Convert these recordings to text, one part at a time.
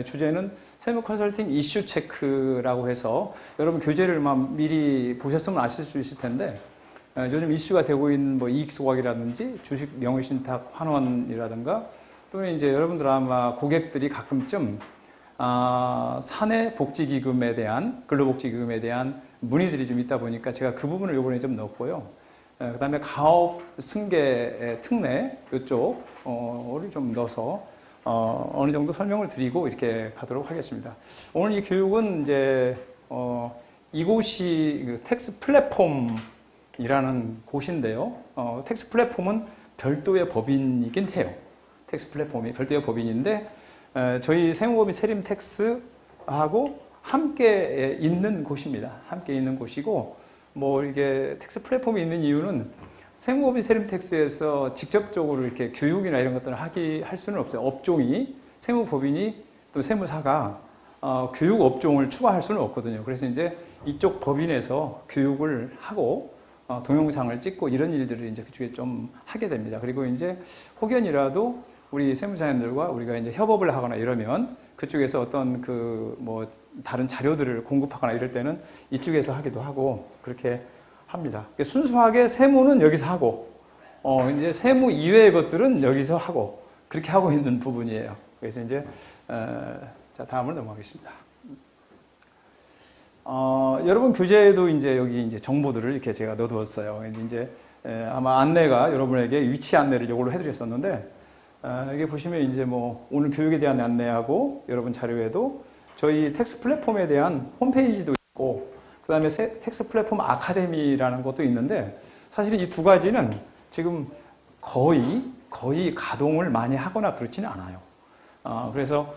주제는 세무 컨설팅 이슈 체크라고 해서 여러분 교재를 미리 보셨으면 아실 수 있을 텐데 요즘 이슈가 되고 있는 뭐 이익 소각이라든지 주식 명의신탁 환원이라든가 또는 이제 여러분들 아마 고객들이 가끔쯤 사내 복지기금에 대한 근로복지기금에 대한 문의들이 좀 있다 보니까 제가 그 부분을 이번에 좀 넣었고요. 그 다음에 가업 승계 특례 이쪽을 좀 넣어서 어느 정도 설명을 드리고 이렇게 가도록 하겠습니다. 오늘 이 교육은 이제 이곳이 그 텍스 플랫폼이라는 곳인데요. 텍스 플랫폼은 별도의 법인이긴 해요. 텍스 플랫폼이 별도의 법인인데 저희 세무법인 세림 텍스하고 함께 있는 곳입니다. 함께 있는 곳이고 뭐 이게 텍스 플랫폼이 있는 이유는 세무법인 세림텍스에서 직접적으로 이렇게 교육이나 이런 것들을 할 수는 없어요. 업종이, 세무법인이 또 세무사가 교육 업종을 추가할 수는 없거든요. 그래서 이제 이쪽 법인에서 교육을 하고 동영상을 찍고 이런 일들을 이제 그쪽에 좀 하게 됩니다. 그리고 이제 혹연이라도 우리 세무사님들과 우리가 이제 협업을 하거나 이러면 그쪽에서 어떤 뭐 다른 자료들을 공급하거나 이럴 때는 이쪽에서 하기도 하고 그렇게 합니다. 순수하게 세무는 여기서 하고, 이제 세무 이외의 것들은 여기서 하고, 그렇게 하고 있는 부분이에요. 그래서 이제, 자, 다음으로 넘어가겠습니다. 여러분 교재에도 이제 여기 이제 정보들을 이렇게 제가 넣어두었어요. 이제, 아마 안내가 여러분에게 위치 안내를 이걸로 해드렸었는데, 여기 보시면 이제 뭐 오늘 교육에 대한 안내하고 여러분 자료에도 저희 텍스 플랫폼에 대한 홈페이지도 있고, 그 다음에 텍스 플랫폼 아카데미라는 것도 있는데 사실 이 두 가지는 지금 거의 가동을 많이 하거나 그렇지는 않아요. 그래서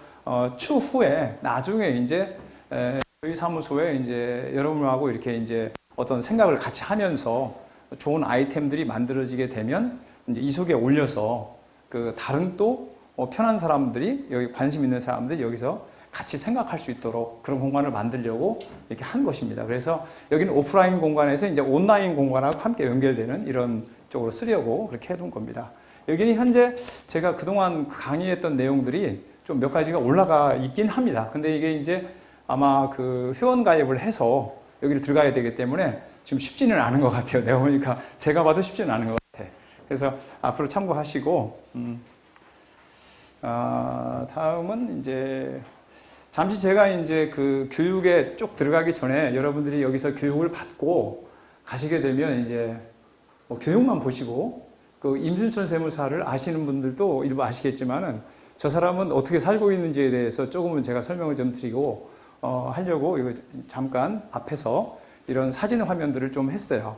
추후에 나중에 이제 저희 사무소에 이제 여러분하고 이렇게 이제 어떤 생각을 같이 하면서 좋은 아이템들이 만들어지게 되면 이제 이 속에 올려서 그 다른 또 편한 사람들이 여기 관심 있는 사람들이 여기서 같이 생각할 수 있도록 그런 공간을 만들려고 이렇게 한 것입니다. 그래서 여기는 오프라인 공간에서 이제 온라인 공간하고 함께 연결되는 이런 쪽으로 쓰려고 그렇게 해둔 겁니다. 여기는 현재 제가 그동안 강의했던 내용들이 좀 몇 가지가 올라가 있긴 합니다. 근데 이게 이제 아마 그 회원 가입을 해서 여기를 들어가야 되기 때문에 지금 쉽지는 않은 것 같아요. 내가 보니까 제가 봐도 쉽지는 않은 것 같아요. 그래서 앞으로 참고하시고, 다음은 이제 잠시 제가 이제 그 교육에 쭉 들어가기 전에 여러분들이 여기서 교육을 받고 가시게 되면 이제 뭐 교육만 보시고 그 임순천 세무사를 아시는 분들도 일부 아시겠지만은 저 사람은 어떻게 살고 있는지에 대해서 조금은 제가 설명을 좀 드리고 하려고 이거 잠깐 앞에서 이런 사진 화면들을 좀 했어요.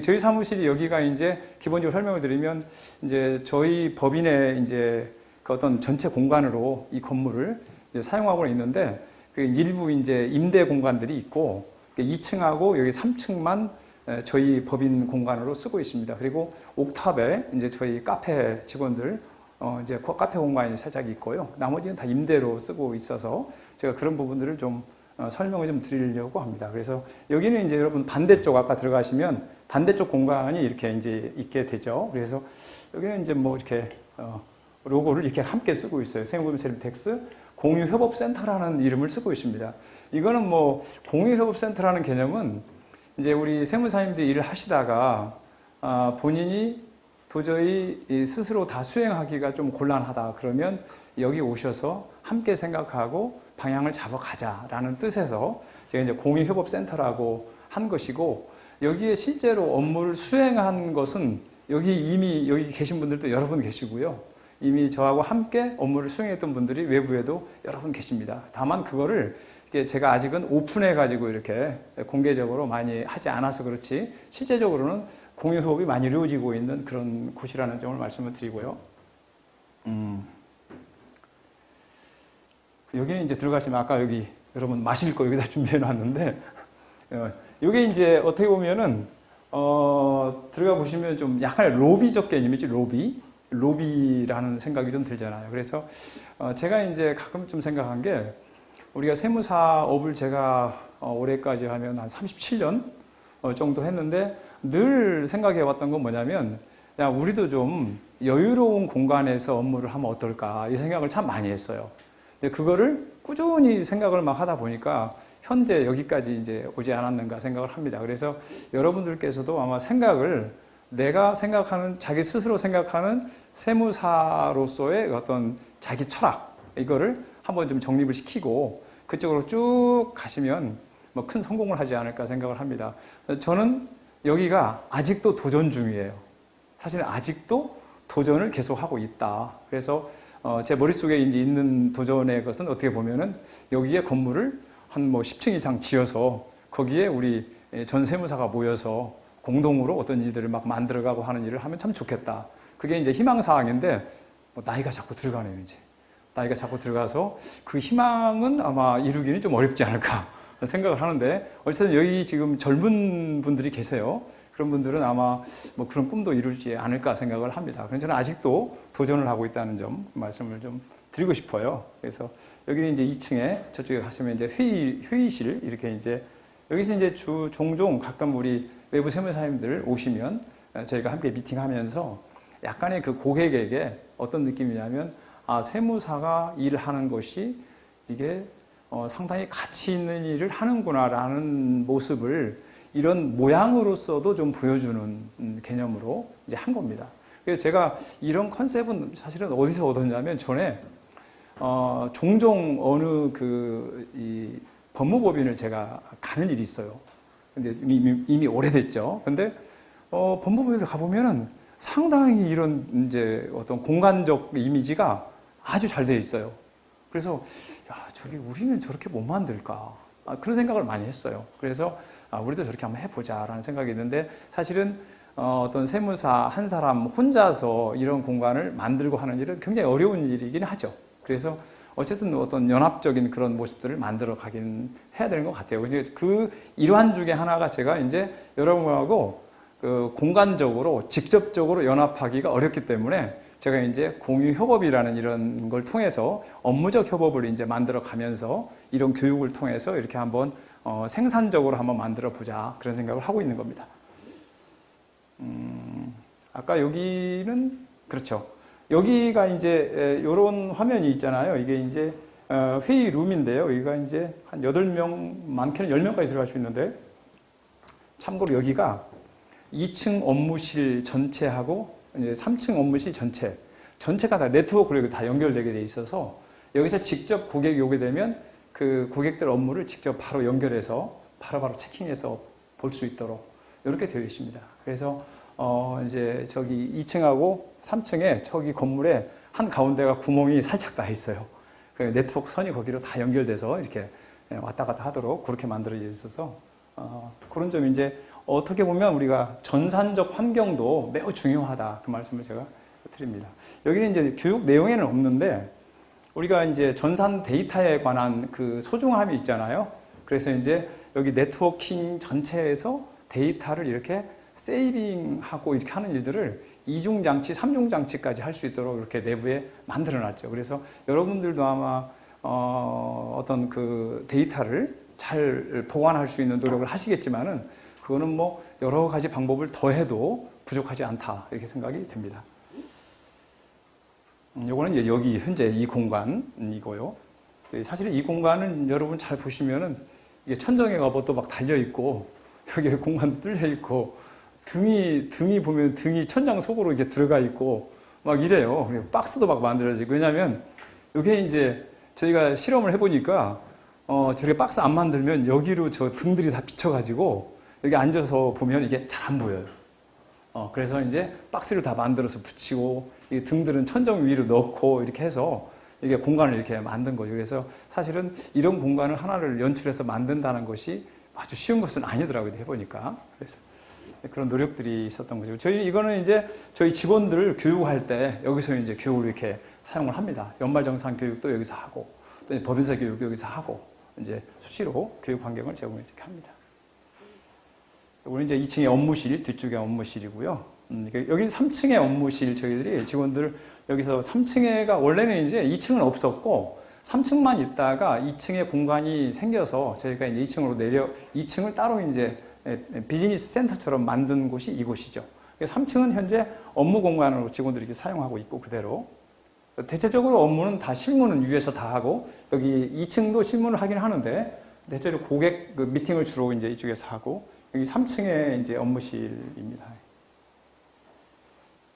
저희 사무실이 여기가 이제 기본적으로 설명을 드리면 이제 저희 법인의 이제 그 어떤 전체 공간으로 이 건물을 사용하고 있는데 그 일부 이제 임대 공간들이 있고 2층하고 여기 3층만 저희 법인 공간으로 쓰고 있습니다. 그리고 옥탑에 이제 저희 카페 직원들 이제 카페 공간이 살짝 있고요. 나머지는 다 임대로 쓰고 있어서 제가 그런 부분들을 좀 설명을 좀 드리려고 합니다. 그래서 여기는 이제 여러분 반대쪽 아까 들어가시면 반대쪽 공간이 이렇게 이제 있게 되죠. 그래서 여기는 이제 뭐 이렇게 로고를 이렇게 함께 쓰고 있어요. 세무법인 세림텍스 공유협업센터라는 이름을 쓰고 있습니다. 이거는 뭐 공유협업센터라는 개념은 이제 우리 세무사님들이 일을 하시다가 본인이 도저히 스스로 다 수행하기가 좀 곤란하다 그러면 여기 오셔서 함께 생각하고 방향을 잡아가자라는 뜻에서 제가 이제 공유협업센터라고 한 것이고 여기에 실제로 업무를 수행한 것은 이미 여기 계신 분들도 여러 분 계시고요. 이미 저하고 함께 업무를 수행했던 분들이 외부에도 여러 분 계십니다. 다만 그거를 제가 아직은 오픈해가지고 이렇게 공개적으로 많이 하지 않아서 그렇지 실제적으로는 공유 협업이 많이 이루어지고 있는 그런 곳이라는 점을 말씀을 드리고요. 여기는 이제 들어가시면 아까 여기 여러분 마실 거 여기다 준비해 놨는데 이게 이제 어떻게 보면은 들어가 보시면 좀 약간 로비적 개념이지 로비라는 생각이 좀 들잖아요. 그래서 제가 이제 가끔 좀 생각한 게 우리가 세무사업을 제가 올해까지 하면 한 37년 정도 했는데 늘 생각해 왔던 건 뭐냐면 야 우리도 좀 여유로운 공간에서 업무를 하면 어떨까 이 생각을 참 많이 했어요. 근데 그거를 꾸준히 생각을 막 하다 보니까 현재 여기까지 이제 오지 않았는가 생각을 합니다. 그래서 여러분들께서도 아마 생각을 내가 생각하는, 자기 스스로 생각하는 세무사로서의 어떤 자기 철학, 이거를 한번 좀 정립을 시키고 그쪽으로 쭉 가시면 뭐 큰 성공을 하지 않을까 생각을 합니다. 저는 여기가 아직도 도전 중이에요. 사실은 아직도 도전을 계속하고 있다. 그래서 제 머릿속에 이제 있는 도전의 것은 어떻게 보면은 여기에 건물을 한 뭐 10층 이상 지어서 거기에 우리 전 세무사가 모여서 공동으로 어떤 일들을 막 만들어가고 하는 일을 하면 참 좋겠다. 그게 이제 희망사항인데 나이가 자꾸 들어가네요, 이제. 나이가 자꾸 들어가서 그 희망은 아마 이루기는 좀 어렵지 않을까 생각을 하는데 어쨌든 여기 지금 젊은 분들이 계세요. 그런 분들은 아마 뭐 그런 꿈도 이루지 않을까 생각을 합니다. 그래서 저는 아직도 도전을 하고 있다는 점 말씀을 좀 드리고 싶어요. 그래서 여기는 이제 2층에 저쪽에 가시면 이제 회의실 이렇게 이제 여기서 이제 종종 가끔 우리 외부 세무사님들 오시면 저희가 함께 미팅하면서 약간의 그 고객에게 어떤 느낌이냐면 세무사가 일하는 것이 이게 상당히 가치 있는 일을 하는구나라는 모습을 이런 모양으로서도 좀 보여주는 개념으로 이제 한 겁니다. 그래서 제가 이런 컨셉은 사실은 어디서 얻었냐면 전에 종종 어느 이 법무법인을 제가 가는 일이 있어요. 근데 이미 오래됐죠. 근데 법무법인을 가보면은 상당히 이런 이제 어떤 공간적 이미지가 아주 잘 되어 있어요. 그래서 야, 저기 우리는 저렇게 못 만들까? 그런 생각을 많이 했어요. 그래서 우리도 저렇게 한번 해보자라는 생각이 있는데 사실은 어떤 세무사 한 사람 혼자서 이런 공간을 만들고 하는 일은 굉장히 어려운 일이긴 하죠. 그래서 어쨌든 어떤 연합적인 그런 모습들을 만들어 가긴 해야 되는 것 같아요. 그 일환 중에 하나가 제가 이제 여러분하고 그 공간적으로 직접적으로 연합하기가 어렵기 때문에 제가 이제 공유 협업이라는 이런 걸 통해서 업무적 협업을 이제 만들어 가면서 이런 교육을 통해서 이렇게 한번 생산적으로 한번 만들어 보자 그런 생각을 하고 있는 겁니다. 아까 여기는 그렇죠. 여기가 이제 이런 화면이 있잖아요. 이게 이제 회의룸인데요. 여기가 이제 한 8명, 많게는 10명까지 들어갈 수 있는데 참고로 여기가 2층 업무실 전체하고 이제 3층 업무실 전체가 다 네트워크로 다 연결되게 돼 있어서 여기서 직접 고객이 오게 되면 그 고객들 업무를 직접 바로 연결해서 바로바로 체킹해서 볼 수 있도록 이렇게 되어 있습니다. 그래서 이제 저기 2층하고 3층에 저기 건물에 한 가운데가 구멍이 살짝 나 있어요. 네트워크 선이 거기로 다 연결돼서 이렇게 왔다 갔다 하도록 그렇게 만들어져 있어서 그런 점이 이제 어떻게 보면 우리가 전산적 환경도 매우 중요하다 그 말씀을 제가 드립니다. 여기는 이제 교육 내용에는 없는데 우리가 이제 전산 데이터에 관한 그 소중함이 있잖아요. 그래서 이제 여기 네트워킹 전체에서 데이터를 이렇게 세이빙하고 이렇게 하는 일들을 이중장치, 삼중장치까지 할 수 있도록 이렇게 내부에 만들어 놨죠. 그래서 여러분들도 아마 어떤 그 데이터를 잘 보관할 수 있는 노력을 하시겠지만은 그거는 뭐 여러 가지 방법을 더해도 부족하지 않다 이렇게 생각이 듭니다. 요거는 이제 여기 현재 이 공간이고요. 사실 이 공간은 여러분 잘 보시면은 이게 천정에 가봐도 막 달려 있고 여기 공간도 뚫려 있고 등이 보면 등이 천장 속으로 이렇게 들어가 있고 막 이래요. 박스도 막 만들어지고 왜냐하면 이게 이제 저희가 실험을 해보니까 저렇게 박스 안 만들면 여기로 저 등들이 다 비쳐가지고 여기 앉아서 보면 이게 잘 안 보여요. 그래서 이제 박스를 다 만들어서 붙이고 이 등들은 천정 위로 넣고 이렇게 해서 이게 공간을 이렇게 만든 거죠. 그래서 사실은 이런 공간을 하나를 연출해서 만든다는 것이 아주 쉬운 것은 아니더라고요. 해보니까. 그래서 그런 노력들이 있었던 거죠. 이거는 이제 저희 직원들 교육할 때 여기서 이제 교육을 이렇게 사용을 합니다. 연말정산 교육도 여기서 하고 또 법인사 교육도 여기서 하고 이제 수시로 교육 환경을 제공해 주게 합니다. 우리 이제 2층에 업무실, 뒤쪽에 업무실이고요. 여기 3층에 업무실 저희들이 직원들 여기서 3층에가 원래는 이제 2층은 없었고 3층만 있다가 2층에 공간이 생겨서 저희가 이제 2층으로 2층을 따로 이제 비즈니스 센터처럼 만든 곳이 이곳이죠. 3층은 현재 업무 공간으로 직원들이 이렇게 사용하고 있고 그대로 대체적으로 업무는 다 실무는 위에서 다 하고 여기 2층도 실무를 하긴 하는데 대체로 고객 그 미팅을 주로 이제 이쪽에서 하고 여기 3층에 이제 업무실입니다.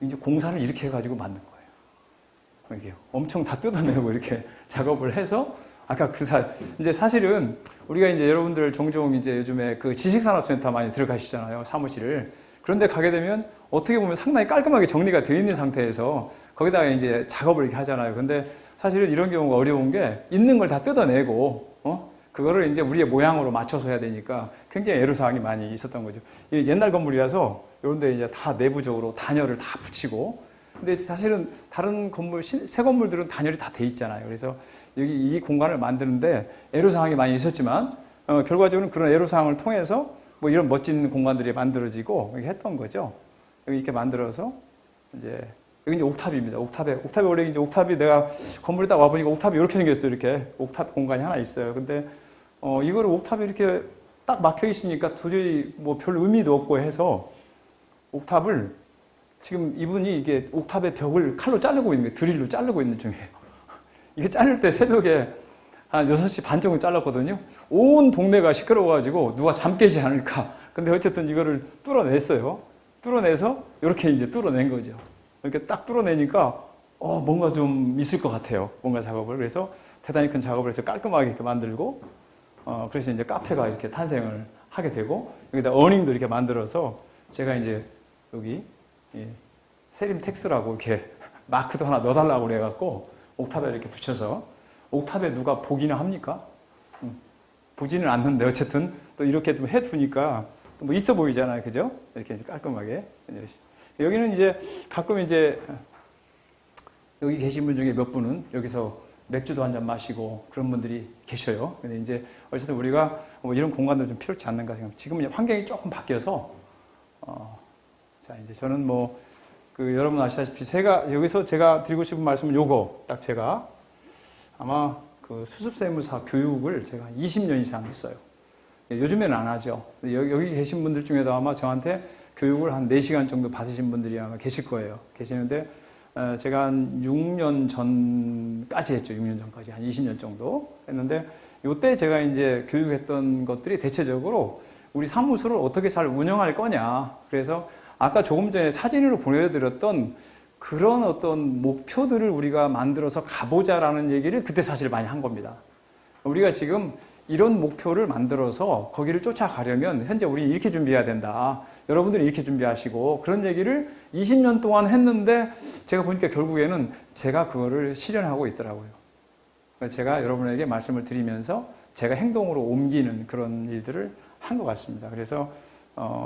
이제 공사를 이렇게 해가지고 만든 거예요. 이게 엄청 다 뜯어내고 이렇게 작업을 해서 아까 이제 사실은 우리가 이제 여러분들 종종 이제 요즘에 그 지식산업센터 많이 들어가시잖아요. 사무실을. 그런데 가게 되면 어떻게 보면 상당히 깔끔하게 정리가 되어 있는 상태에서 거기다가 이제 작업을 이렇게 하잖아요. 근데 사실은 이런 경우가 어려운 게 있는 걸 다 뜯어내고, 그거를 이제 우리의 모양으로 맞춰서 해야 되니까 굉장히 애로사항이 많이 있었던 거죠. 이게 옛날 건물이라서 이런데 이제 다 내부적으로 단열을 다 붙이고, 근데 사실은 다른 건물, 새 건물들은 단열이 다 돼 있잖아요. 그래서 여기 이 공간을 만드는데 애로사항이 많이 있었지만, 결과적으로는 그런 애로사항을 통해서 뭐 이런 멋진 공간들이 만들어지고 이렇게 했던 거죠. 여기 이렇게 만들어서 이제 여기 이제 옥탑입니다. 옥탑에 원래 이제 옥탑이 내가 건물에 딱 와보니까 옥탑이 이렇게 생겼어요. 이렇게 옥탑 공간이 하나 있어요. 근데 이거를 옥탑이 이렇게 딱 막혀 있으니까 도저히 뭐 별 의미도 없고 해서 옥탑을 지금 이분이 이게 옥탑의 벽을 칼로 자르고 있는 거예요. 드릴로 자르고 있는 중이에요. 이게 자를 때 새벽에 한 6시 반 정도 잘랐거든요. 온 동네가 시끄러워가지고 누가 잠 깨지 않을까. 근데 어쨌든 이거를 뚫어냈어요. 뚫어내서 이렇게 이제 뚫어낸 거죠. 이렇게 딱 뚫어내니까 뭔가 좀 있을 것 같아요. 뭔가 작업을. 그래서 대단히 큰 작업을 해서 깔끔하게 이렇게 만들고 그래서 이제 카페가 이렇게 탄생을 하게 되고 여기다 어닝도 이렇게 만들어서 제가 이제 여기 세림텍스라고 이렇게 마크도 하나 넣어달라고 그래갖고 옥탑에 이렇게 붙여서 옥탑에 누가 보기나 합니까? 보지는 않는데 어쨌든 또 이렇게 좀 해두니까 뭐 있어 보이잖아요. 그죠? 이렇게 깔끔하게. 여기는 이제 가끔 이제 여기 계신 분 중에 몇 분은 여기서 맥주도 한잔 마시고 그런 분들이 계셔요. 근데 이제 어쨌든 우리가 뭐 이런 공간도 좀 필요치 않는가 생각합니다. 지금 환경이 조금 바뀌어서 자 이제 저는 뭐 그 여러분 아시다시피 여기서 제가 드리고 싶은 말씀은 요거 딱 제가 아마 그 수습세무사 교육을 제가 20년 이상 했어요. 요즘에는 안 하죠. 여기 계신 분들 중에도 아마 저한테 교육을 한 4시간 정도 받으신 분들이 아마 계실 거예요. 계시는데 제가 한 6년 전까지 했죠. 6년 전까지 한 20년 정도 했는데 이때 제가 이제 교육했던 것들이 대체적으로 우리 사무소를 어떻게 잘 운영할 거냐. 그래서 아까 조금 전에 사진으로 보여드렸던 그런 어떤 목표들을 우리가 만들어서 가보자라는 얘기를 그때 사실 많이 한 겁니다. 우리가 지금 이런 목표를 만들어서 거기를 쫓아가려면 현재 우리는 이렇게 준비해야 된다. 여러분들은 이렇게 준비하시고 그런 얘기를 20년 동안 했는데 제가 보니까 결국에는 제가 그거를 실현하고 있더라고요. 제가 여러분에게 말씀을 드리면서 제가 행동으로 옮기는 그런 일들을 한 것 같습니다. 그래서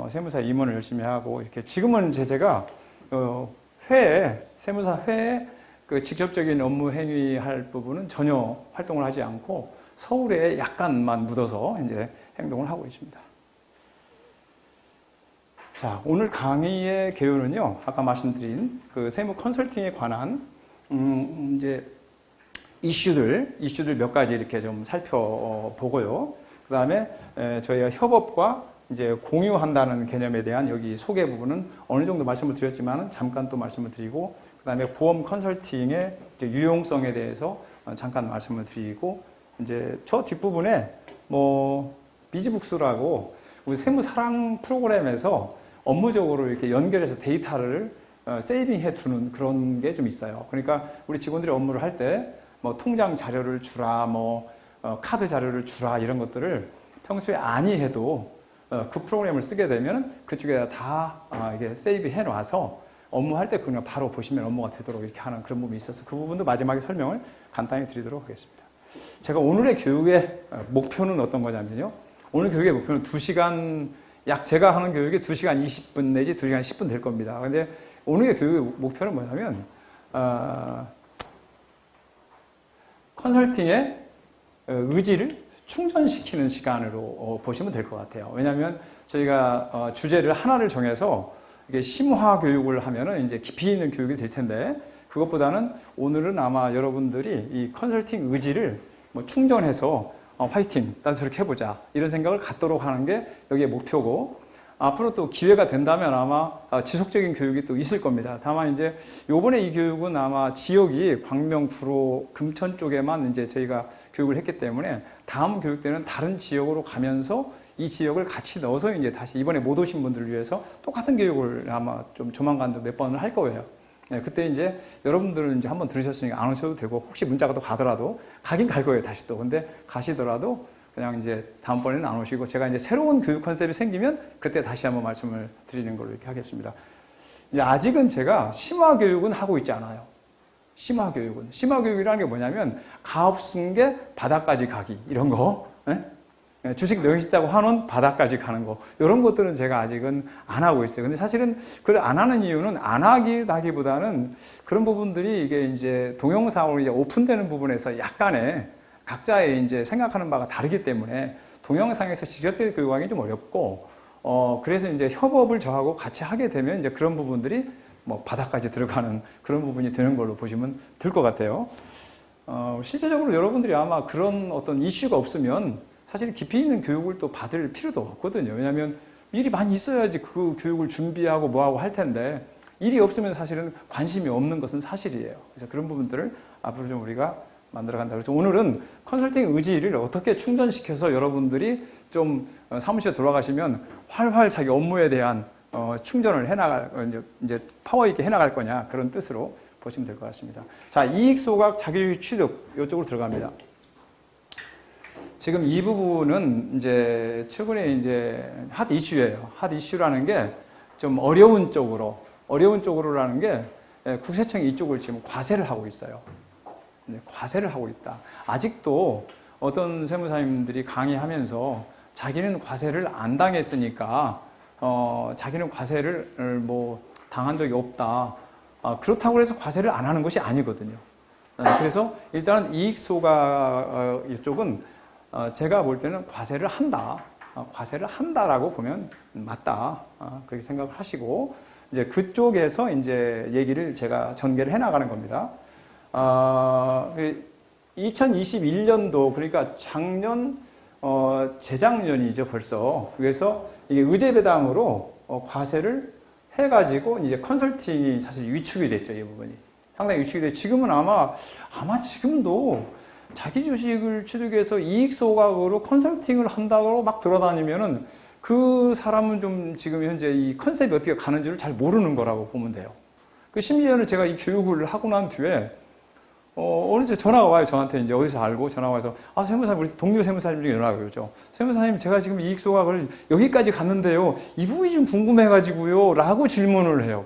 세무사 임원을 열심히 하고 이렇게 지금은 제가 세무사 회에 그 직접적인 업무 행위할 부분은 전혀 활동을 하지 않고 서울에 약간만 묻어서 이제 행동을 하고 있습니다. 자, 오늘 강의의 개요는요, 아까 말씀드린 그 세무 컨설팅에 관한 이제 이슈들 몇 가지 이렇게 좀 살펴보고요. 그 다음에 저희가 협업과 이제 공유한다는 개념에 대한 여기 소개 부분은 어느 정도 말씀을 드렸지만 잠깐 또 말씀을 드리고 그 다음에 보험 컨설팅의 이제 유용성에 대해서 잠깐 말씀을 드리고 이제 저 뒷부분에 뭐 비즈북스라고 우리 세무사랑 프로그램에서 업무적으로 이렇게 연결해서 데이터를 세이빙해 두는 그런 게 좀 있어요. 그러니까 우리 직원들이 업무를 할 때 뭐 통장 자료를 주라, 뭐 카드 자료를 주라 이런 것들을 평소에 아니 해도 그 프로그램을 쓰게 되면 그쪽에다 다 이게 세이브 해 놔서 업무할 때 그냥 바로 보시면 업무가 되도록 이렇게 하는 그런 부분이 있어서 그 부분도 마지막에 설명을 간단히 드리도록 하겠습니다. 제가 오늘의 교육의 목표는 어떤 거냐면요. 오늘 교육의 목표는 2시간, 제가 하는 교육이 2시간 20분 내지 2시간 10분 될 겁니다. 근데 오늘의 교육의 목표는 뭐냐면, 컨설팅의 의지를 충전시키는 시간으로 보시면 될 것 같아요. 왜냐하면 저희가 주제를 하나를 정해서 이게 심화 교육을 하면은 이제 깊이 있는 교육이 될 텐데 그것보다는 오늘은 아마 여러분들이 이 컨설팅 의지를 뭐 충전해서 화이팅, 나도 저렇게 해보자 이런 생각을 갖도록 하는 게 여기의 목표고 앞으로 또 기회가 된다면 아마 지속적인 교육이 또 있을 겁니다. 다만 이제 요번에 이 교육은 아마 지역이 광명, 구로, 금천 쪽에만 이제 저희가 교육을 했기 때문에 다음 교육 때는 다른 지역으로 가면서 이 지역을 같이 넣어서 이제 다시 이번에 못 오신 분들을 위해서 똑같은 교육을 아마 좀 조만간도 몇 번을 할 거예요. 네, 그때 이제 여러분들은 이제 한번 들으셨으니까 안 오셔도 되고 혹시 문자가 또 가더라도 가긴 갈 거예요, 다시 또. 근데 가시더라도 그냥 이제 다음번에는 안 오시고 제가 이제 새로운 교육 컨셉이 생기면 그때 다시 한번 말씀을 드리는 걸로 이렇게 하겠습니다. 이제 아직은 제가 심화 교육은 하고 있지 않아요. 심화 교육이라는 게 뭐냐면 가업승계 바다까지 가기 이런 거, 네? 주식 명의있다고 하는 바다까지 가는 거 이런 것들은 제가 아직은 안 하고 있어요. 근데 사실은 그걸 안 하는 이유는 안 하기보다는 그런 부분들이 이게 이제 동영상으로 이제 오픈되는 부분에서 약간의 각자의 이제 생각하는 바가 다르기 때문에 동영상에서 직접적인 교육하기 좀 어렵고, 그래서 이제 협업을 저하고 같이 하게 되면 이제 그런 부분들이 뭐 바닥까지 들어가는 그런 부분이 되는 걸로 보시면 될 것 같아요. 실제적으로 여러분들이 아마 그런 어떤 이슈가 없으면 사실 깊이 있는 교육을 또 받을 필요도 없거든요. 왜냐하면 일이 많이 있어야지 그 교육을 준비하고 뭐하고 할 텐데 일이 없으면 사실은 관심이 없는 것은 사실이에요. 그래서 그런 부분들을 앞으로 좀 우리가 만들어간다. 그래서 오늘은 컨설팅 의지를 어떻게 충전시켜서 여러분들이 좀 사무실에 돌아가시면 활활 자기 업무에 대한 충전을 해나갈, 이제 파워 있게 해나갈 거냐 그런 뜻으로 보시면 될 것 같습니다. 자, 이익 소각, 자기주의 취득 이쪽으로 들어갑니다. 지금 이 부분은 이제 최근에 이제 핫 이슈예요. 핫 이슈라는 게 좀 어려운 쪽으로라는 게 국세청이 이쪽을 지금 과세를 하고 있어요. 과세를 하고 있다. 아직도 어떤 세무사님들이 강의하면서 자기는 과세를 안 당했으니까 자기는 과세를 뭐 당한 적이 없다. 그렇다고 해서 과세를 안 하는 것이 아니거든요. 그래서 일단 이익 소각 이쪽은 제가 볼 때는 과세를 한다. 과세를 한다라고 보면 맞다. 그렇게 생각을 하시고 이제 그쪽에서 이제 얘기를 제가 전개를 해 나가는 겁니다. 2021년도 그러니까 작년 재작년이죠 벌써. 그래서 이게 의제배당으로 과세를 해가지고 이제 컨설팅이 사실 위축이 됐죠. 이 부분이 상당히 위축이 됐죠. 지금은 아마 지금도 자기 주식을 취득해서 이익 소각으로 컨설팅을 한다고 막 돌아다니면은 그 사람은 좀 지금 현재 이 컨셉이 어떻게 가는지를 잘 모르는 거라고 보면 돼요. 심지어는 제가 이 교육을 하고 난 뒤에 어느새 전화가 와요. 저한테 이제 어디서 알고 전화가 와서 세무사님, 우리 동료 세무사님 중에 연락이 오죠. 세무사님, 제가 지금 이익 소각을 여기까지 갔는데요. 이 부분이 좀 궁금해가지고요. 라고 질문을 해요.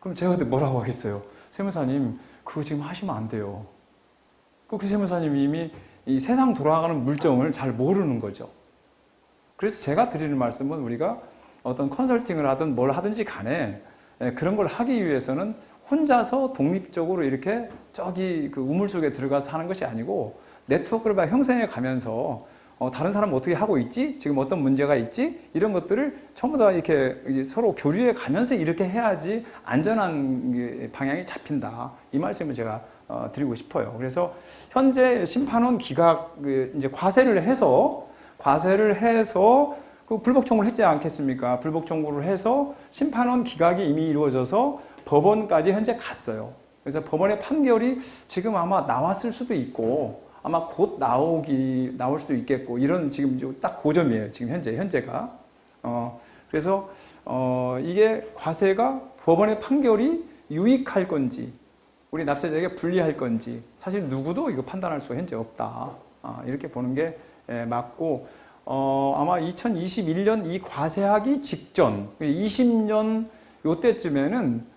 그럼 제가 그때 뭐라고 하겠어요? 세무사님, 그거 지금 하시면 안 돼요. 그 세무사님이 이미 이 세상 돌아가는 물정을 잘 모르는 거죠. 그래서 제가 드리는 말씀은 우리가 어떤 컨설팅을 하든 뭘 하든지 간에 그런 걸 하기 위해서는 혼자서 독립적으로 이렇게 저기 그 우물 속에 들어가서 하는 것이 아니고 네트워크를 막 형성해 가면서 다른 사람은 어떻게 하고 있지? 지금 어떤 문제가 있지? 이런 것들을 전부 다 이렇게 이제 서로 교류해 가면서 이렇게 해야지 안전한 방향이 잡힌다. 이 말씀을 제가 드리고 싶어요. 그래서 현재 심판원 기각 이제 과세를 해서 그 불복 청구를 했지 않겠습니까? 불복 청구를 해서 심판원 기각이 이미 이루어져서 법원까지 현재 갔어요. 그래서 법원의 판결이 지금 아마 나왔을 수도 있고 아마 곧 나올 수도 있겠고 이런 지금 딱 고점이에요. 지금 현재가. 그래서 이게 과세가 법원의 판결이 유익할 건지 우리 납세자에게 불리할 건지 사실 누구도 이거 판단할 수가 현재 없다. 이렇게 보는 게 맞고 아마 2021년 이 과세하기 직전 20년 요때쯤에는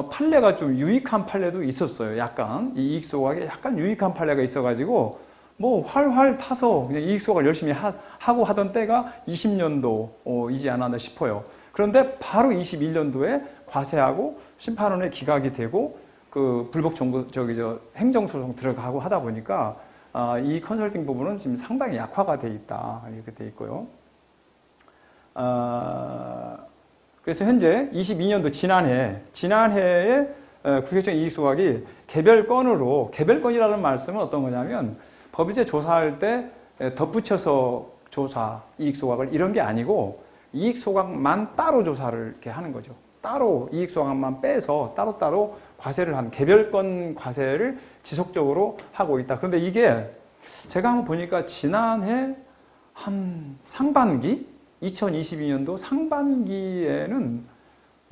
판례가 좀 유익한 판례도 있었어요. 약간 이 이익 소각에 약간 유익한 판례가 있어가지고 뭐 활활 타서 그냥 이익 소각을 열심히 하고 하던 때가 20년도이지 않았나 싶어요. 그런데 바로 21년도에 과세하고 심판원에 기각이 되고 그 불복 청구 행정소송 들어가고 하다 보니까 이 컨설팅 부분은 지금 상당히 약화가 돼 있다 이렇게 돼 있고요. 그래서 현재 22년도 지난해에 국세청 이익 소각이 개별건이라는 말씀은 어떤 거냐면 법인세 조사할 때 덧붙여서 조사 이익 소각을 이런 게 아니고 이익 소각만 따로 조사를 이렇게 하는 거죠. 따로 이익 소각만 빼서 따로따로 과세를 한 개별권 과세를 지속적으로 하고 있다. 그런데 이게 제가 한번 보니까 지난해 한 상반기 2022년도 상반기에는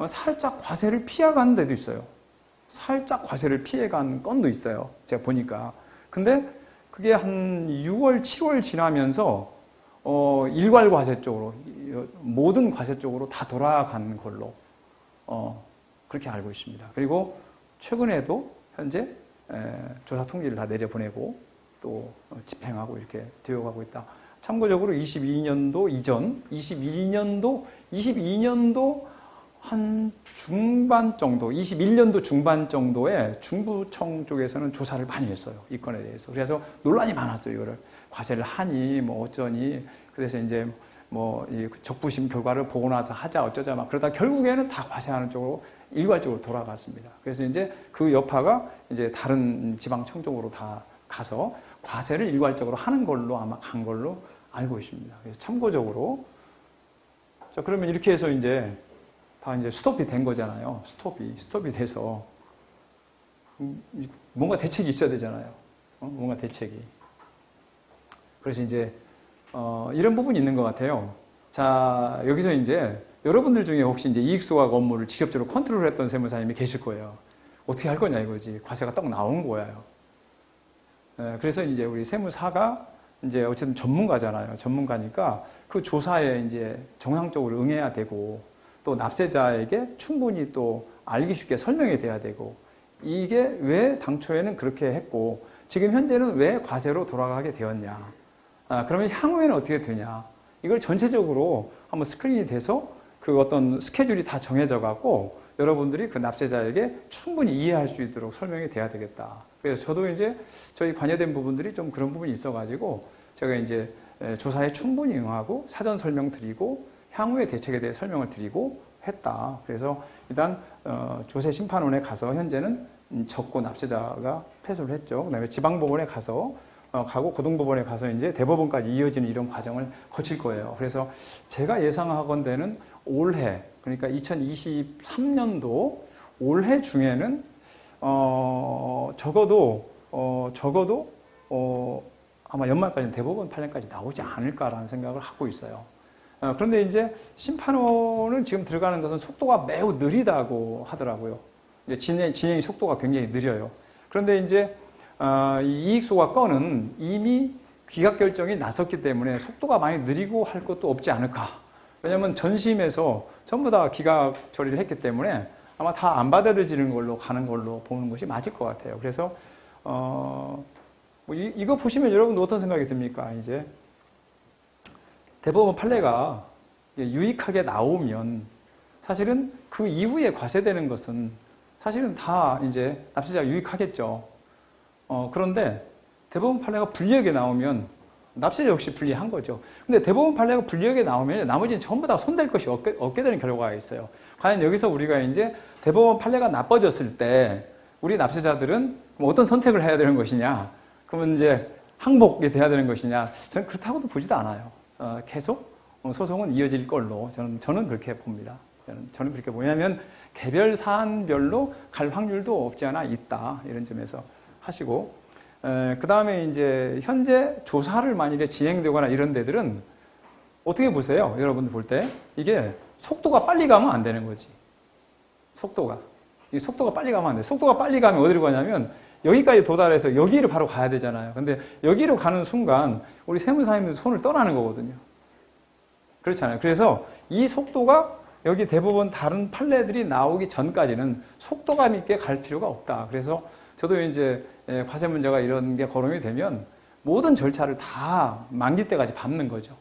살짝 과세를 피해간 데도 있어요. 살짝 과세를 피해간 건도 있어요. 제가 보니까. 근데 그게 한 6월, 7월 지나면서 일괄 과세 쪽으로 모든 과세 쪽으로 다 돌아간 걸로 그렇게 알고 있습니다. 그리고 최근에도 현재 조사 통지를 다 내려보내고 또 집행하고 이렇게 되어가고 있다. 참고적으로 22년도 이전, 22년도 한 중반 정도, 21년도 중반 정도에 중부청 쪽에서는 조사를 많이 했어요. 이 건에 대해서. 그래서 논란이 많았어요. 이거를 과세를 하니 뭐 어쩌니. 그래서 이제 뭐 이 적부심 결과를 보고 나서 하자 어쩌자 막 그러다 결국에는 다 과세하는 쪽으로 일괄적으로 돌아갔습니다. 그래서 이제 그 여파가 이제 다른 지방청 쪽으로 다 가서 과세를 일괄적으로 하는 걸로 아마 간 걸로 알고 있습니다. 그래서 참고적으로 자 그러면 이렇게 해서 이제 다 이제 스톱이 된 거잖아요. 스톱이 돼서 뭔가 대책이 있어야 되잖아요. 뭔가 대책이. 그래서 이제 이런 부분이 있는 것 같아요. 자 여기서 이제 여러분들 중에 혹시 이제 이익소각 업무를 직접적으로 컨트롤했던 세무사님이 계실 거예요. 어떻게 할 거냐 이거지. 과세가 딱 나온 거예요. 그래서 이제 우리 세무사가 이제 어쨌든 전문가잖아요. 전문가니까 그 조사에 이제 정상적으로 응해야 되고 또 납세자에게 충분히 또 알기 쉽게 설명이 돼야 되고 이게 왜 당초에는 그렇게 했고 지금 현재는 왜 과세로 돌아가게 되었냐. 그러면 향후에는 어떻게 되냐. 이걸 전체적으로 한번 스크린이 돼서 그 어떤 스케줄이 다 정해져 갖고 여러분들이 그 납세자에게 충분히 이해할 수 있도록 설명이 돼야 되겠다. 그래서 저도 이제 저희 관여된 부분들이 좀 그런 부분이 있어가지고 제가 이제 조사에 충분히 응하고 사전 설명 드리고 향후의 대책에 대해 설명을 드리고 했다. 그래서 일단 조세심판원에 가서 현재는 적고 납세자가 패소를 했죠. 그다음에 지방법원에 가서 가고 고등법원에 가서 이제 대법원까지 이어지는 이런 과정을 거칠 거예요. 그래서 제가 예상하건대는 올해 그러니까 2023년도 올해 중에는 적어도 아마 연말까지는 대법원 판례까지 나오지 않을까라는 생각을 하고 있어요. 그런데 이제 심판원은 지금 들어가는 것은 속도가 매우 느리다고 하더라고요. 진행이 속도가 굉장히 느려요. 그런데 이제 이 이익소각 건은 이미 기각 결정이 났었기 때문에 속도가 많이 느리고 할 것도 없지 않을까. 왜냐하면 전심에서 전부 다 기각 처리를 했기 때문에 아마 다 안 받아들여지는 걸로 가는 걸로 보는 것이 맞을 것 같아요. 그래서 이거 보시면 여러분 어떤 생각이 듭니까? 이제 대법원 판례가 유익하게 나오면 사실은 그 이후에 과세되는 것은 사실은 다 이제 납세자가 유익하겠죠. 그런데 대법원 판례가 불리하게 나오면 납세자 역시 불리한 거죠. 근데 대법원 판례가 불리하게 나오면 나머지는 전부 다 손댈 것이 없게 되는 결과가 있어요. 과연 여기서 우리가 이제 대법원 판례가 나빠졌을 때 우리 납세자들은 어떤 선택을 해야 되는 것이냐? 그러면 이제 항복이 돼야 되는 것이냐? 저는 그렇다고도 보지도 않아요. 계속 소송은 이어질 걸로 저는 그렇게 봅니다. 저는 그렇게 보냐면 개별 사안별로 갈 확률도 없지 않아 있다. 이런 점에서 하시고 그 다음에 이제 현재 조사를 만약에 진행되거나 이런 데들은 어떻게 보세요? 여러분들 볼 때 이게 속도가 빨리 가면 안 되는 거지. 속도가 빨리 가면 안 돼. 속도가 빨리 가면 어디로 가냐면 여기까지 도달해서 여기를 바로 가야 되잖아요. 근데 여기로 가는 순간 우리 세무사님들 손을 떠나는 거거든요. 그렇잖아요. 그래서 이 속도가 여기 대법원 다른 판례들이 나오기 전까지는 속도감 있게 갈 필요가 없다. 그래서 저도 이제 과세 문제가 이런 게 거론이 되면 모든 절차를 다 만기 때까지 밟는 거죠.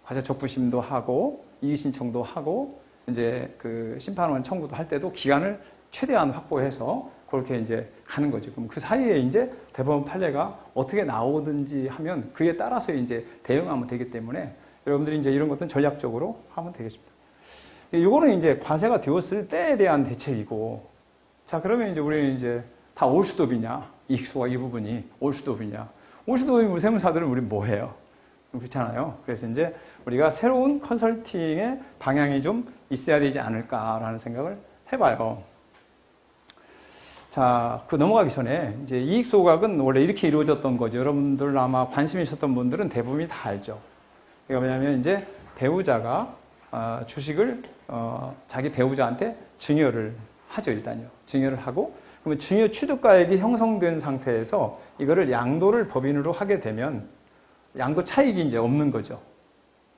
과세 적부심도 하고 이의신청도 하고 이제 그 심판원 청구도 할 때도 기간을 최대한 확보해서 그렇게 이제 가는 거죠. 그럼 그 사이에 이제 대법원 판례가 어떻게 나오든지 하면 그에 따라서 이제 대응하면 되기 때문에 여러분들이 이제 이런 것들은 전략적으로 하면 되겠습니다. 이거는 이제 과세가 되었을 때에 대한 대책이고, 자, 그러면 이제 우리는 이제 다 올수도비냐? 이익소각 이 부분이 올수도비냐? 올수도비 세무사들은 우리 뭐 해요? 그렇잖아요. 그래서 이제 우리가 새로운 컨설팅의 방향이 좀 있어야 되지 않을까라는 생각을 해봐요. 자, 그 넘어가기 전에 이제 이익 소각은 원래 이렇게 이루어졌던 거죠. 여러분들 아마 관심 있었던 분들은 대부분이 다 알죠. 그러니까 뭐냐면 이제 배우자가 주식을 자기 배우자한테 증여를 하죠, 일단요. 증여를 하고 그러면 증여 취득가액이 형성된 상태에서 이거를 양도를 법인으로 하게 되면 양도 차익이 이제 없는 거죠.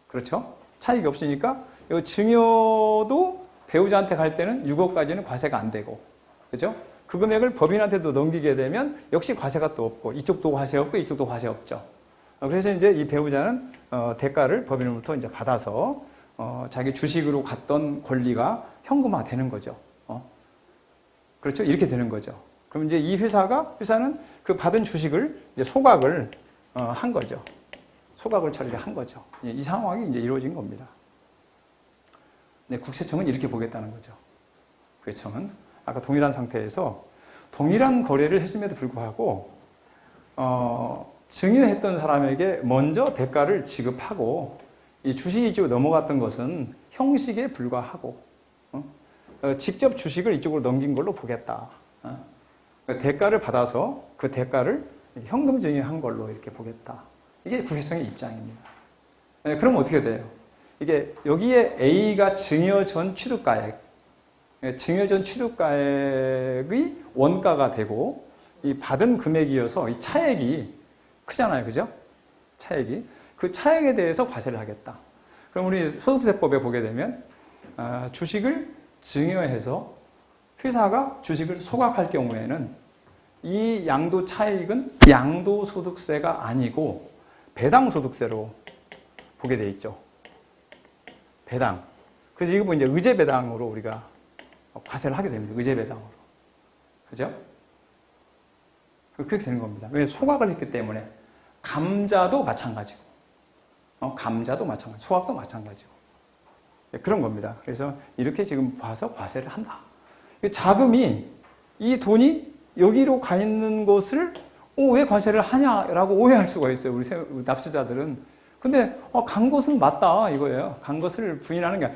그렇죠? 차익이 없으니까 이 증여도 배우자한테 갈 때는 6억까지는 과세가 안 되고, 그죠? 그 금액을 법인한테도 넘기게 되면 역시 과세가 또 없고, 이쪽도 과세 없고, 이쪽도 과세 없죠. 그래서 이제 이 배우자는 대가를 법인으로부터 이제 받아서 자기 주식으로 갔던 권리가 현금화 되는 거죠. 그렇죠? 이렇게 되는 거죠. 그럼 이제 이 회사는 그 받은 주식을 이제 소각을 한 거죠. 소각을 처리를 한 거죠. 이 상황이 이제 이루어진 겁니다. 네, 국세청은 이렇게 보겠다는 거죠. 국세청은 아까 동일한 상태에서 동일한 거래를 했음에도 불구하고 증여했던 사람에게 먼저 대가를 지급하고 이 주식이 이쪽으로 넘어갔던 것은 형식에 불과하고 직접 주식을 이쪽으로 넘긴 걸로 보겠다. 그러니까 대가를 받아서 그 대가를 현금 증여한 걸로 이렇게 보겠다. 이게 국세청의 입장입니다. 네, 그럼 어떻게 돼요? 이게 여기에 A가 증여 전 취득가액, 증여 전 취득가액의 원가가 되고 이 받은 금액이어서 이 차액이 크잖아요, 그죠? 차액이 그 차액에 대해서 과세를 하겠다. 그럼 우리 소득세법에 보게 되면 주식을 증여해서 회사가 주식을 소각할 경우에는 이 양도 차익은 양도소득세가 아니고 배당소득세로 보게 돼 있죠. 배당. 그래서 이거 이제 의제배당으로 우리가 과세를 하게 됩니다. 의제배당으로. 그죠? 그렇게 되는 겁니다. 왜? 소각을 했기 때문에. 감자도 마찬가지고. 감자도 마찬가지고. 소각도 마찬가지고. 그런 겁니다. 그래서 이렇게 지금 봐서 과세를 한다. 자금이, 이 돈이 여기로 가 있는 것을 왜 과세를 하냐라고 오해할 수가 있어요. 우리 납세자들은. 근데 간 것은 맞다 이거예요. 간 것을 부인하는 게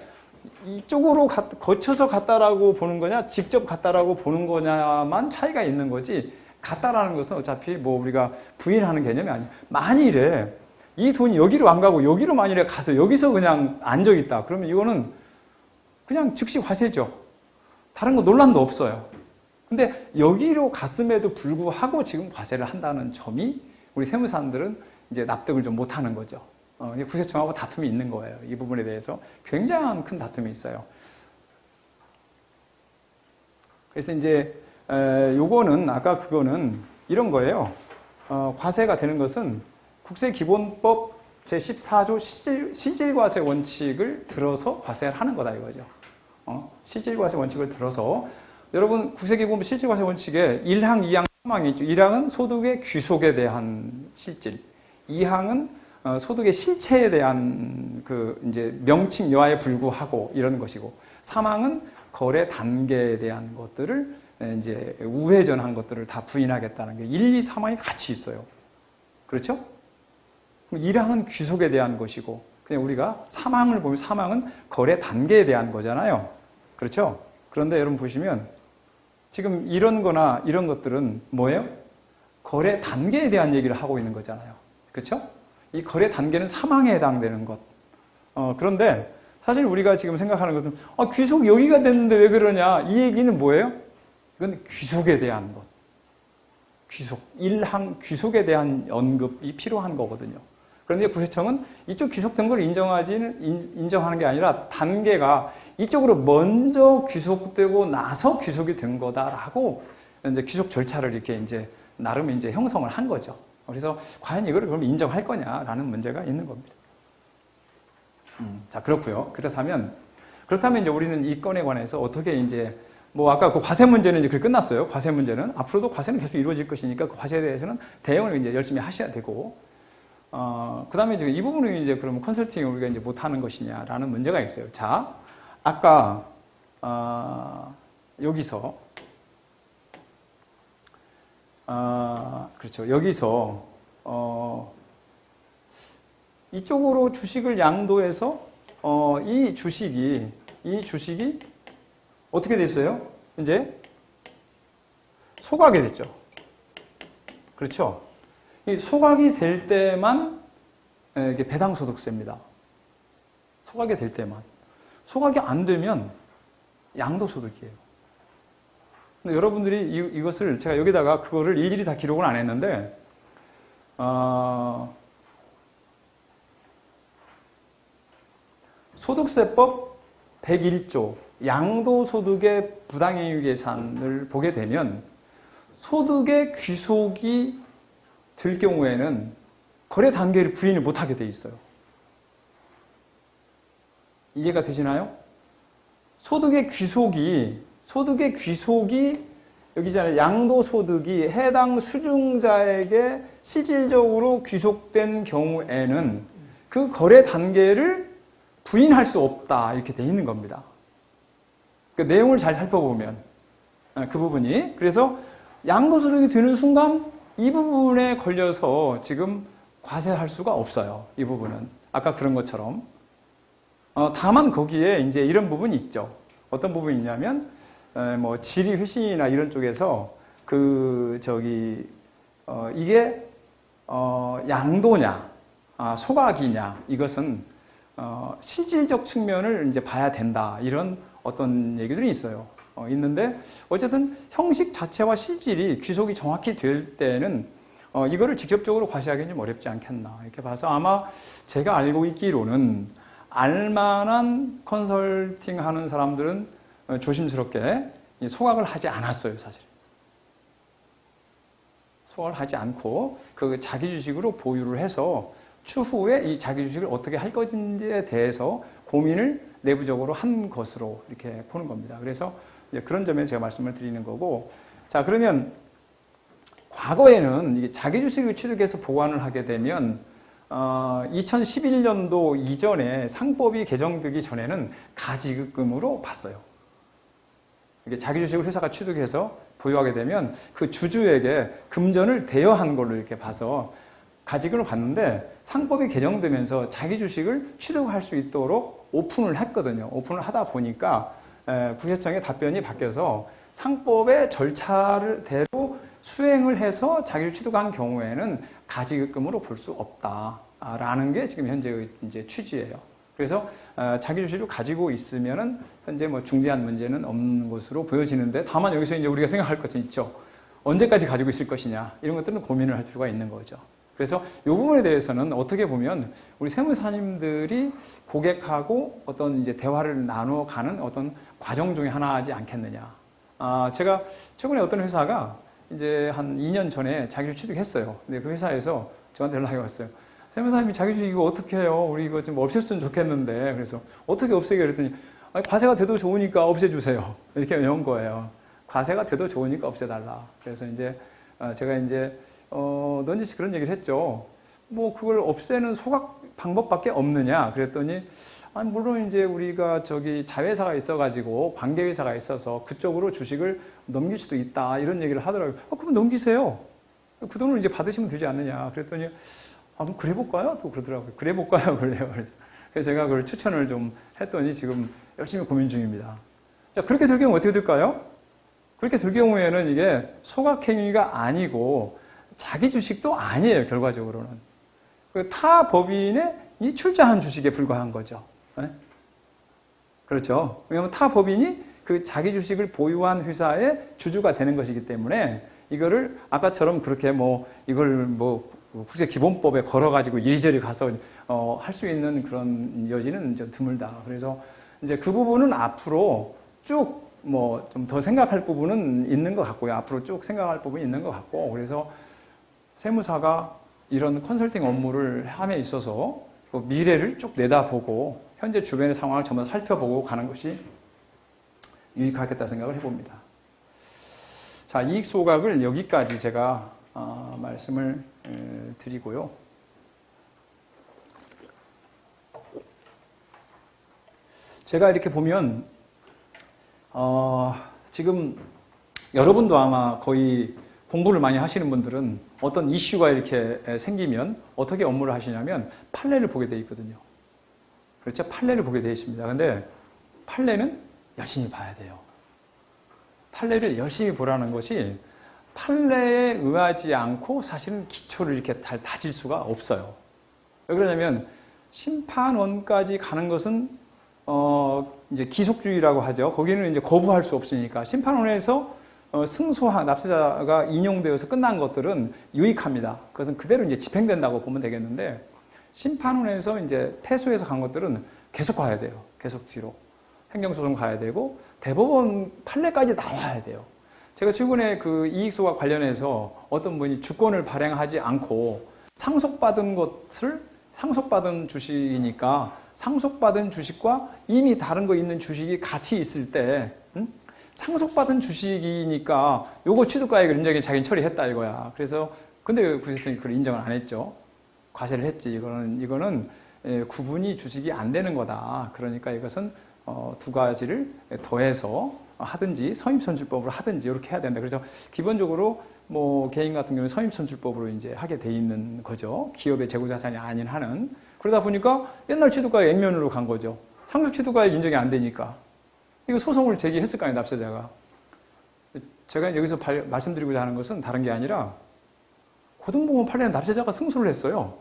이쪽으로 거쳐서 갔다라고 보는 거냐, 직접 갔다라고 보는 거냐만 차이가 있는 거지. 갔다라는 것은 어차피 뭐 우리가 부인하는 개념이 아니에요. 만일에 이 돈이 여기로 안 가고 여기로 만일에 가서 여기서 그냥 앉아 있다. 그러면 이거는 그냥 즉시 과세죠. 다른 거 논란도 없어요. 근데 여기로 갔음에도 불구하고 지금 과세를 한다는 점이 우리 세무사들은 이제 납득을 좀 못하는 거죠. 국세청하고 다툼이 있는 거예요. 이 부분에 대해서 굉장한 큰 다툼이 있어요. 그래서 이제 요거는 아까 그거는 이런 거예요. 과세가 되는 것은 국세기본법 제14조 실질과세 원칙을 들어서 과세를 하는 거다 이거죠. 실질과세 원칙을 들어서 여러분 국세기본법 실질과세 원칙에 1항, 2항, 3항이 있죠. 1항은 소득의 귀속에 대한 실질, 2항은 소득의 실체에 대한 그 이제 명칭 여하에 불구하고 이런 것이고, 3항은 거래 단계에 대한 것들을 이제 우회전한 것들을 다 부인하겠다는 게 1, 2, 3항이 같이 있어요. 그렇죠? 1항은 귀속에 대한 것이고, 그냥 우리가 3항을 보면 3항은 거래 단계에 대한 거잖아요. 그렇죠? 그런데 여러분 보시면 지금 이런 거나 이런 것들은 뭐예요? 거래 단계에 대한 얘기를 하고 있는 거잖아요. 그렇죠? 이 거래 단계는 3항에 해당되는 것. 그런데 사실 우리가 지금 생각하는 것은 귀속 여기가 됐는데 왜 그러냐? 이 얘기는 뭐예요? 이건 귀속에 대한 것. 귀속. 1항 귀속에 대한 언급이 필요한 거거든요. 그런데 국세청은 이쪽 귀속된 걸 인정하는 게 아니라 단계가 이쪽으로 먼저 귀속되고 나서 귀속이 된 거다라고 이제 귀속 절차를 이렇게 이제 나름 이제 형성을 한 거죠. 그래서 과연 이거를 그럼 인정할 거냐라는 문제가 있는 겁니다. 자, 그렇고요. 그렇다면 이제 우리는 이 건에 관해서 어떻게 이제 뭐 아까 그 과세 문제는 이제 끝났어요. 과세 문제는 앞으로도 과세는 계속 이루어질 것이니까 그 과세에 대해서는 대응을 이제 열심히 하셔야 되고, 그다음에 이제 이 부분은 이제 그러면 컨설팅을 우리가 이제 못 하는 것이냐라는 문제가 있어요. 자, 아까 여기서 그렇죠. 여기서 이쪽으로 주식을 양도해서 이 주식이 어떻게 됐어요? 이제 소각이 됐죠. 그렇죠? 이 소각이 될 때만 이게 배당소득세입니다. 소각이 될 때만. 소각이 안 되면 양도소득이에요. 근데 여러분들이 이것을 제가 여기다가 그거를 일일이 다 기록을 안 했는데 소득세법 101조 양도소득의 부당이익 계산을 보게 되면 소득의 귀속이 될 경우에는 거래 단계를 부인을 못하게 돼 있어요. 이해가 되시나요? 소득의 귀속이 여기잖아요. 양도소득이 해당 수중자에게 실질적으로 귀속된 경우에는 그 거래 단계를 부인할 수 없다 이렇게 돼 있는 겁니다. 그 내용을 잘 살펴보면 그 부분이 그래서 양도소득이 되는 순간 이 부분에 걸려서 지금 과세할 수가 없어요. 이 부분은 아까 그런 것처럼 다만 거기에 이제 이런 부분이 있죠. 어떤 부분이 있냐면 뭐 지리 회신이나 이런 쪽에서 이게 양도냐 소각이냐 이것은 실질적 측면을 이제 봐야 된다 이런 어떤 얘기들이 있어요. 있는데 어쨌든 형식 자체와 실질이 귀속이 정확히 될 때는 이거를 직접적으로 과세하기는 좀 어렵지 않겠나 이렇게 봐서 아마 제가 알고 있기로는 알만한 컨설팅 하는 사람들은 조심스럽게 소각을 하지 않았어요, 사실. 소각을 하지 않고 그 자기 주식으로 보유를 해서 추후에 이 자기 주식을 어떻게 할 것인지에 대해서 고민을 내부적으로 한 것으로 이렇게 보는 겁니다. 그래서 그런 점에 제가 말씀을 드리는 거고, 자 그러면 과거에는 이게 자기 주식을 취득해서 보관을 하게 되면 2011년도 이전에 상법이 개정되기 전에는 가지급금으로 봤어요. 이게 자기 주식을 회사가 취득해서 보유하게 되면 그 주주에게 금전을 대여한 걸로 이렇게 봐서 가지급을 봤는데 상법이 개정되면서 자기 주식을 취득할 수 있도록 오픈을 했거든요. 오픈을 하다 보니까 국세청의 답변이 바뀌어서 상법의 절차를 대로 수행을 해서 자기를 취득한 경우에는 가지급금으로 볼 수 없다라는 게 지금 현재의 이제 취지예요. 그래서 자기 주식을 가지고 있으면은 현재 뭐 중대한 문제는 없는 것으로 보여지는데 다만 여기서 이제 우리가 생각할 것은 있죠. 언제까지 가지고 있을 것이냐 이런 것들은 고민을 할 필요가 있는 거죠. 그래서 이 부분에 대해서는 어떻게 보면 우리 세무사님들이 고객하고 어떤 이제 대화를 나눠가는 어떤 과정 중에 하나이지 않겠느냐. 제가 최근에 어떤 회사가 이제 한 2년 전에 자기를 취득했어요. 근데 그 회사에서 저한테 연락이 왔어요. 세무사님이 자기 주식 이거 어떻게 해요? 우리 이거 좀 없앴으면 좋겠는데. 그래서 어떻게 없애게 그랬더니 과세가 돼도 좋으니까 없애주세요. 이렇게 연 거예요. 과세가 돼도 좋으니까 없애달라. 그래서 이제 제가 이제 넌지시 그런 얘기를 했죠. 뭐 그걸 없애는 소각 방법밖에 없느냐? 그랬더니 아니 물론 이제 우리가 저기 자회사가 있어가지고 관계회사가 있어서 그쪽으로 주식을 넘길 수도 있다 이런 얘기를 하더라고요. 그럼 넘기세요. 그 돈을 이제 받으시면 되지 않느냐? 그랬더니 그럼 그래 볼까요? 또 그러더라고요. 그래 볼까요? 그래요. 그래서 제가 그걸 추천을 좀 했더니 지금 열심히 고민 중입니다. 자 그렇게 될 경우 어떻게 될까요? 그렇게 될 경우에는 이게 소각행위가 아니고 자기 주식도 아니에요. 결과적으로는 그 타 법인이 출자한 주식에 불과한 거죠. 네? 그렇죠. 왜냐하면 타 법인이 그 자기 주식을 보유한 회사의 주주가 되는 것이기 때문에 이거를 아까처럼 그렇게 뭐 이걸 뭐 국세기본법에 걸어가지고 이리저리 가서 할 수 있는 그런 여지는 좀 드물다. 그래서 이제 그 부분은 앞으로 쭉 뭐 좀 더 생각할 부분은 있는 것 같고요. 앞으로 쭉 생각할 부분이 있는 것 같고 그래서 세무사가 이런 컨설팅 업무를 함에 있어서 미래를 쭉 내다보고 현재 주변의 상황을 전부 다 살펴보고 가는 것이 유익하겠다 생각을 해봅니다. 자, 이익 소각을 여기까지 제가 말씀을 드리고요. 제가 이렇게 보면 지금 여러분도 아마 거의 공부를 많이 하시는 분들은 어떤 이슈가 이렇게 생기면 어떻게 업무를 하시냐면 판례를 보게 돼 있거든요. 그렇죠? 판례를 보게 돼 있습니다. 근데 판례는 열심히 봐야 돼요. 판례를 열심히 보라는 것이 판례에 의하지 않고 사실은 기초를 이렇게 잘 다질 수가 없어요. 왜 그러냐면 심판원까지 가는 것은 이제 기속주의라고 하죠. 거기는 이제 거부할 수 없으니까 심판원에서 승소한 납세자가 인용되어서 끝난 것들은 유익합니다. 그것은 그대로 이제 집행된다고 보면 되겠는데 심판원에서 이제 패소해서 간 것들은 계속 가야 돼요. 계속 뒤로 행정소송 가야 되고 대법원 판례까지 나와야 돼요. 제가 최근에 그 이익소가 관련해서 어떤 분이 주권을 발행하지 않고 상속받은 주식이니까 상속받은 주식과 이미 다른 거 있는 주식이 같이 있을 때 상속받은 주식이니까 요거 취득가액을 인정해 자기는 처리했다 이거야. 그래서 근데 구세청이 그걸 인정을 안 했죠. 과세를 했지. 이거는 구분이 주식이 안 되는 거다. 그러니까 이것은 두 가지를 더해서 하든지 선입선출법으로 하든지 이렇게 해야 된다. 그래서 기본적으로 뭐 개인 같은 경우는 선입선출법으로 이제 하게 돼 있는 거죠. 기업의 재고자산이 아닌 한은. 그러다 보니까 옛날 취득가액 액면으로 간 거죠. 상속 취득가액 인정이 안 되니까. 이거 소송을 제기했을 거 아니에요, 납세자가. 제가 여기서 말씀드리고자 하는 것은 다른 게 아니라 고등법원 판례는 납세자가 승소를 했어요.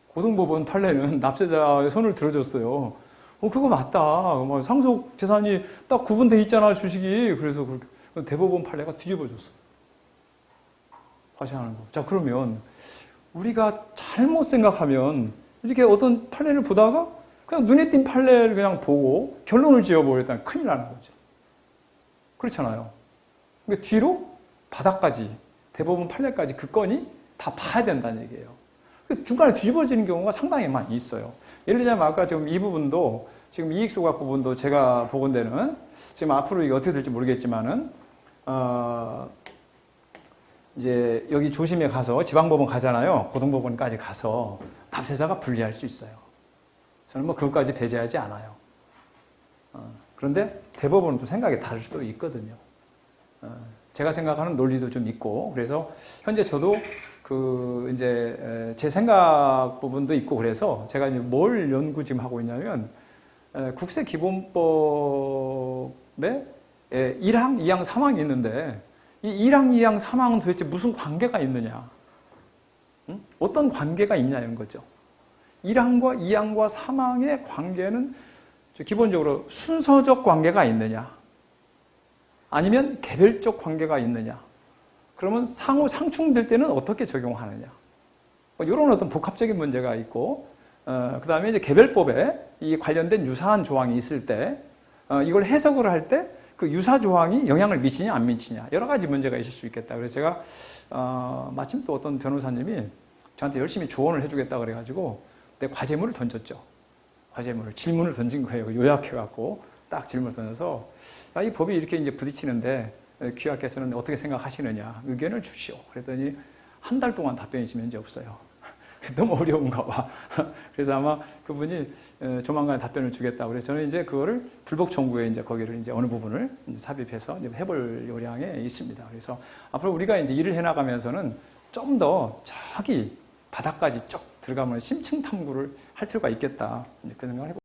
고등법원 판례는 납세자의 손을 들어줬어요. 그거 맞다. 뭐 상속 재산이 딱 구분돼 있잖아, 주식이. 그래서 대법원 판례가 뒤집어졌어. 과세하는 거. 자, 그러면 우리가 잘못 생각하면 이렇게 어떤 판례를 보다가 그냥 눈에 띈 판례를 그냥 보고 결론을 지어버렸다면 큰일 나는 거죠. 그렇잖아요. 그러니까 뒤로 바닥까지, 대법원 판례까지 그 건이 다 봐야 된다는 얘기예요. 중간에 뒤집어지는 경우가 상당히 많이 있어요. 예를 들자면 아까 지금 이 부분도 지금 이익소각 부분도 제가 보건대는 지금 앞으로 이게 어떻게 될지 모르겠지만은 이제 여기 조심에 가서 지방법원 가잖아요. 고등법원까지 가서 납세자가 불리할 수 있어요. 저는 뭐 그것까지 배제하지 않아요. 그런데 대법원은 또 생각이 다를 수도 있거든요. 제가 생각하는 논리도 좀 있고 그래서 현재 저도 그 이제 제 생각 부분도 있고 그래서 제가 이제 뭘 연구 지금 하고 있냐면 국세기본법에 1항, 2항, 3항이 있는데 이 1항, 2항, 3항은 도대체 무슨 관계가 있느냐? 어떤 관계가 있냐는 거죠. 1항과 2항과 3항의 관계는 기본적으로 순서적 관계가 있느냐? 아니면 개별적 관계가 있느냐? 그러면 상호 상충될 때는 어떻게 적용하느냐? 이런 어떤 복합적인 문제가 있고, 그 다음에 이제 개별법에 이 관련된 유사한 조항이 있을 때, 이걸 해석을 할 때 그 유사 조항이 영향을 미치냐 안 미치냐 여러 가지 문제가 있을 수 있겠다. 그래서 제가 마침 또 어떤 변호사님이 저한테 열심히 조언을 해주겠다 그래가지고 내 과제물을 던졌죠. 질문을 던진 거예요. 요약해갖고 딱 질문을 던져서 이 법이 이렇게 이제 부딪히는데 귀하께서는 어떻게 생각하시느냐 의견을 주시오. 그랬더니 한 달 동안 답변이 지금 현재 없어요. 너무 어려운가 봐. 그래서 아마 그분이 조만간에 답변을 주겠다고. 그래서 저는 이제 그거를 불복 청구에 이제 거기를 이제 어느 부분을 이제 삽입해서 이제 해볼 요량에 있습니다. 그래서 앞으로 우리가 이제 일을 해나가면서는 좀 더 저기 바닥까지 쭉 들어가면 심층 탐구를 할 필요가 있겠다. 그런 생각을 해봅니다.